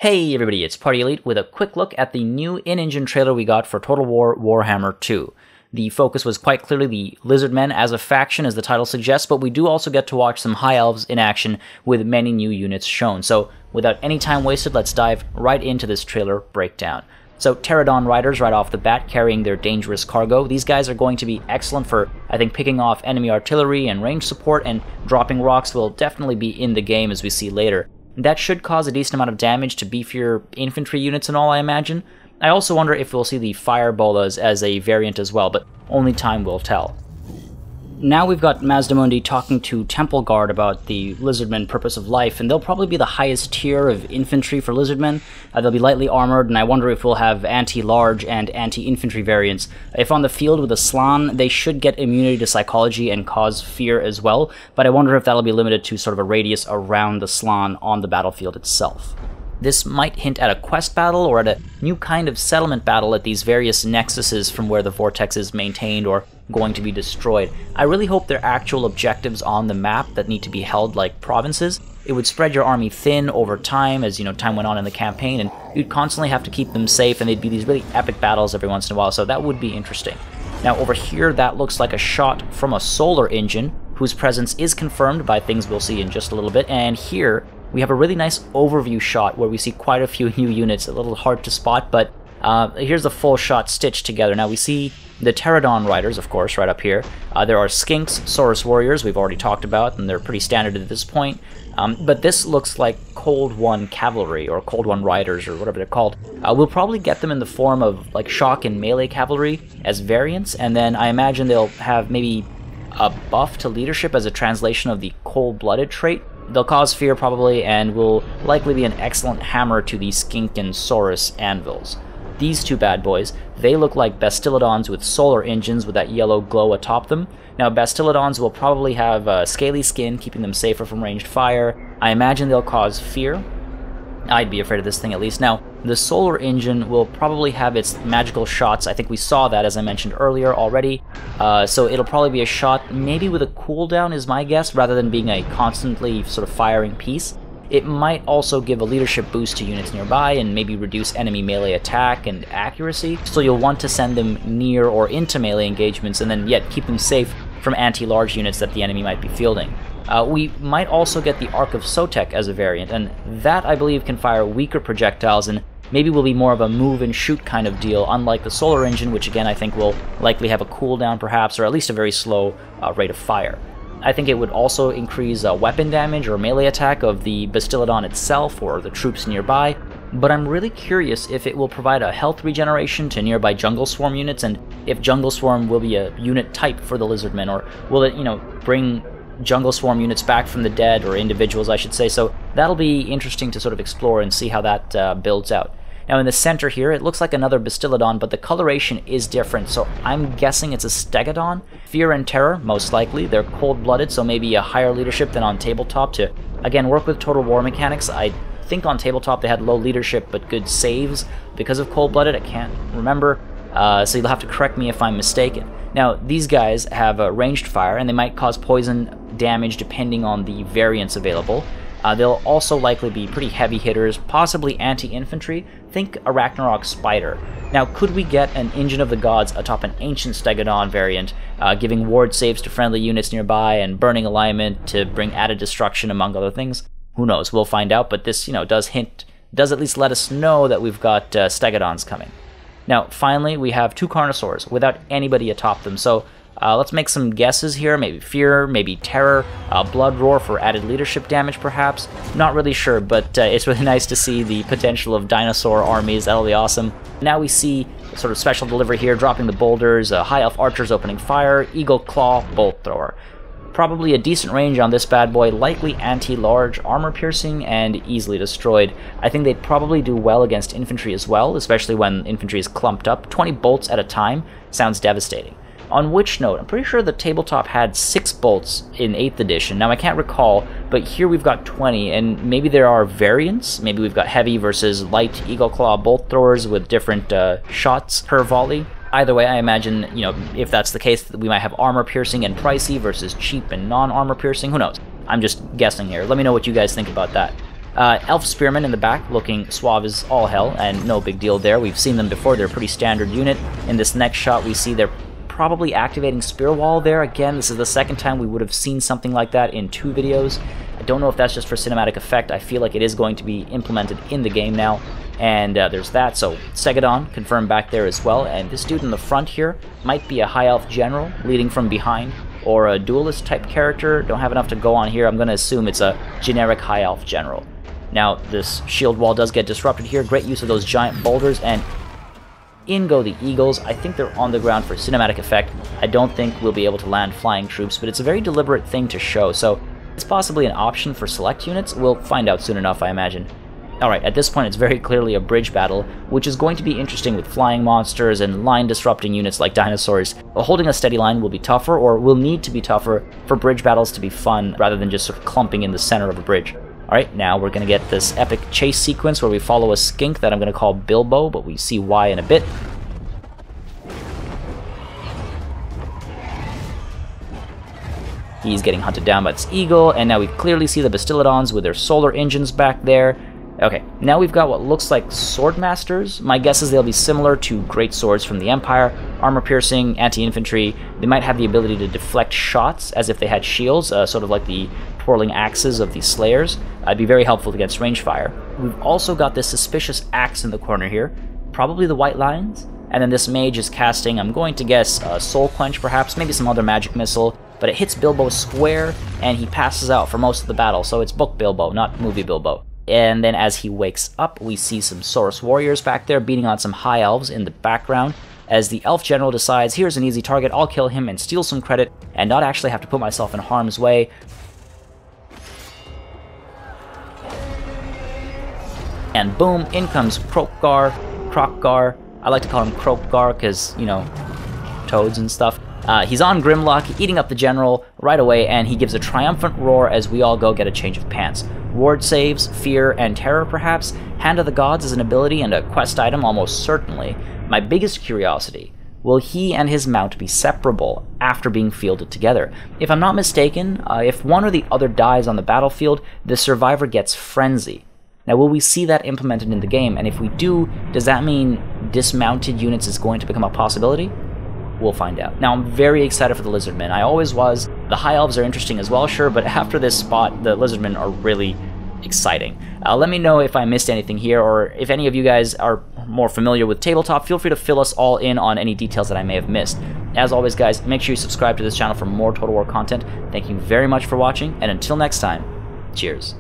Hey everybody, it's Party Elite with a quick look at the new in-engine trailer we got for Total War Warhammer 2. The focus was quite clearly the Lizardmen as a faction, as the title suggests, but we do also get to watch some High Elves in action with many new units shown. So without any time wasted, let's dive right into this trailer breakdown. So Pterodon riders right off the bat carrying their dangerous cargo. These guys are going to be excellent for, I think, picking off enemy artillery and range support, and dropping rocks will definitely be in the game as we see later. That should cause a decent amount of damage to beefier infantry units and all, I imagine. I also wonder if we'll see the fire bolas as a variant as well, but only time will tell. Now we've got Mazdamundi talking to Temple Guard about the Lizardmen purpose of life, and they'll probably be the highest tier of infantry for Lizardmen. They'll be lightly armored, and I wonder if we'll have anti-large and anti-infantry variants. If on the field with a Slann, they should get immunity to psychology and cause fear as well, but I wonder if that'll be limited to sort of a radius around the Slann on the battlefield itself. This might hint at a quest battle or at a new kind of settlement battle at these various nexuses from where the vortex is maintained or going to be destroyed. I really hope they're actual objectives on the map that need to be held like provinces. It would spread your army thin over time as, time went on in the campaign, and you'd constantly have to keep them safe, and they'd be these really epic battles every once in a while, so that would be interesting. Now over here, that looks like a shot from a solar engine, whose presence is confirmed by things we'll see in just a little bit, and here we have a really nice overview shot where we see quite a few new units, a little hard to spot, but here's the full shot stitched together. Now we see the Pterodon riders, of course, right up here. There are Skinks, Saurus warriors, we've already talked about, and they're pretty standard at this point. But this looks like Cold One cavalry, or Cold One riders, or whatever they're called. We'll probably get them in the form of like shock and melee cavalry as variants, and then I imagine they'll have maybe a buff to leadership as a translation of the cold-blooded trait. They'll cause fear probably, and will likely be an excellent hammer to the Skink and Saurus anvils. These two bad boys, they look like Bastillodons with solar engines with that yellow glow atop them. Now Bastillodons will probably have scaly skin, keeping them safer from ranged fire. I imagine they'll cause fear. I'd be afraid of this thing at least. Now, the solar engine will probably have its magical shots. I think we saw that, as I mentioned earlier already. So it'll probably be a shot, maybe with a cooldown is my guess, rather than being a constantly sort of firing piece. It might also give a leadership boost to units nearby and maybe reduce enemy melee attack and accuracy, so you'll want to send them near or into melee engagements and then yet keep them safe from anti-large units that the enemy might be fielding. We might also get the Arc of Sotek as a variant, and that I believe can fire weaker projectiles and maybe will be more of a move and shoot kind of deal, unlike the solar engine, which again I think will likely have a cooldown perhaps, or at least a very slow rate of fire. I think it would also increase weapon damage or melee attack of the Bastillodon itself or the troops nearby, but I'm really curious if it will provide a health regeneration to nearby Jungle Swarm units, and if Jungle Swarm will be a unit type for the Lizardmen, or will it, bring Jungle Swarm units back from the dead, or individuals I should say, so that'll be interesting to sort of explore and see how that builds out. Now in the center here, it looks like another Bastillodon, but the coloration is different, so I'm guessing it's a Stegodon. Fear and Terror, most likely. They're cold-blooded, so maybe a higher leadership than on Tabletop to, again, work with Total War mechanics. I think on Tabletop they had low leadership but good saves because of cold-blooded. I can't remember, so you'll have to correct me if I'm mistaken. Now, these guys have ranged fire, and they might cause poison damage depending on the variants available. They'll also likely be pretty heavy hitters, possibly anti-infantry. Think a Ragnarok Spider. Now, could we get an Engine of the Gods atop an Ancient Stegodon variant, giving ward saves to friendly units nearby and burning alignment to bring added destruction, among other things? Who knows? We'll find out, but this, does at least let us know that we've got Stegodons coming. Now, finally, we have two Carnosaurs without anybody atop them, so let's make some guesses here. Maybe Fear, maybe Terror, Blood Roar for added leadership damage perhaps. Not really sure, but it's really nice to see the potential of dinosaur armies. That'll be awesome. Now we see sort of special delivery here, dropping the boulders, High Elf Archers opening fire, Eagle Claw, Bolt Thrower. Probably a decent range on this bad boy, likely anti-large, armor piercing, and easily destroyed. I think they'd probably do well against infantry as well, especially when infantry is clumped up. 20 bolts at a time sounds devastating. On which note, I'm pretty sure the Tabletop had 6 bolts in 8th edition. Now I can't recall, but here we've got 20, and maybe there are variants. Maybe we've got heavy versus light Eagle Claw bolt throwers with different shots per volley. Either way, I imagine, if that's the case, we might have armor piercing and pricey versus cheap and non-armor piercing. Who knows? I'm just guessing here. Let me know what you guys think about that. Elf Spearmen in the back, looking suave as all hell, and no big deal there. We've seen them before, they're a pretty standard unit. In this next shot, we see they're probably activating Spear Wall there. Again, this is the second time we would have seen something like that in 2 videos. I don't know if that's just for cinematic effect. I feel like it is going to be implemented in the game now. And there's that. So Stegadon confirmed back there as well. And this dude in the front here might be a High Elf General leading from behind, or a duelist type character. Don't have enough to go on here. I'm going to assume it's a generic High Elf General. Now, this shield wall does get disrupted here. Great use of those giant boulders, and in go the Eagles. I think they're on the ground for cinematic effect. I don't think we'll be able to land flying troops, but it's a very deliberate thing to show, so it's possibly an option for select units. We'll find out soon enough, I imagine. Alright, at this point it's very clearly a bridge battle, which is going to be interesting with flying monsters and line-disrupting units like dinosaurs. Holding a steady line will be tougher, or will need to be tougher, for bridge battles to be fun, rather than just sort of clumping in the center of a bridge. Alright, now we're going to get this epic chase sequence where we follow a skink that I'm going to call Bilbo, but we see why in a bit. He's getting hunted down by this eagle, and now we clearly see the Bastiladons with their solar engines back there. Okay, now we've got what looks like Swordmasters. My guess is they'll be similar to great swords from the Empire, armor-piercing, anti-infantry. They might have the ability to deflect shots as if they had shields, sort of like the twirling axes of the Slayers. It'd be very helpful against range fire. We've also got this suspicious axe in the corner here, probably the White Lions. And then this mage is casting, I'm going to guess, Soul Quench perhaps, maybe some other magic missile, but it hits Bilbo square, and he passes out for most of the battle, so it's book Bilbo, not movie Bilbo. And then as he wakes up, we see some Saurus warriors back there beating on some high elves in the background, as the elf general decides, here's an easy target, I'll kill him and steal some credit, and not actually have to put myself in harm's way. And boom, in comes Kroq-Gar. I like to call him Kroq-Gar because, you know, toads and stuff. He's on Grimlock, eating up the general right away, and he gives a triumphant roar as we all go get a change of pants. Ward saves, fear, and terror perhaps. Hand of the Gods is an ability and a quest item almost certainly. My biggest curiosity, will he and his mount be separable after being fielded together? If I'm not mistaken, if one or the other dies on the battlefield, the survivor gets Frenzy. Now, will we see that implemented in the game? And if we do, does that mean dismounted units is going to become a possibility? We'll find out. Now, I'm very excited for the Lizardmen. I always was. The High Elves are interesting as well, sure, but after this spot, the Lizardmen are really exciting. Let me know if I missed anything here, or if any of you guys are more familiar with tabletop, feel free to fill us all in on any details that I may have missed. As always, guys, make sure you subscribe to this channel for more Total War content. Thank you very much for watching, and until next time, cheers.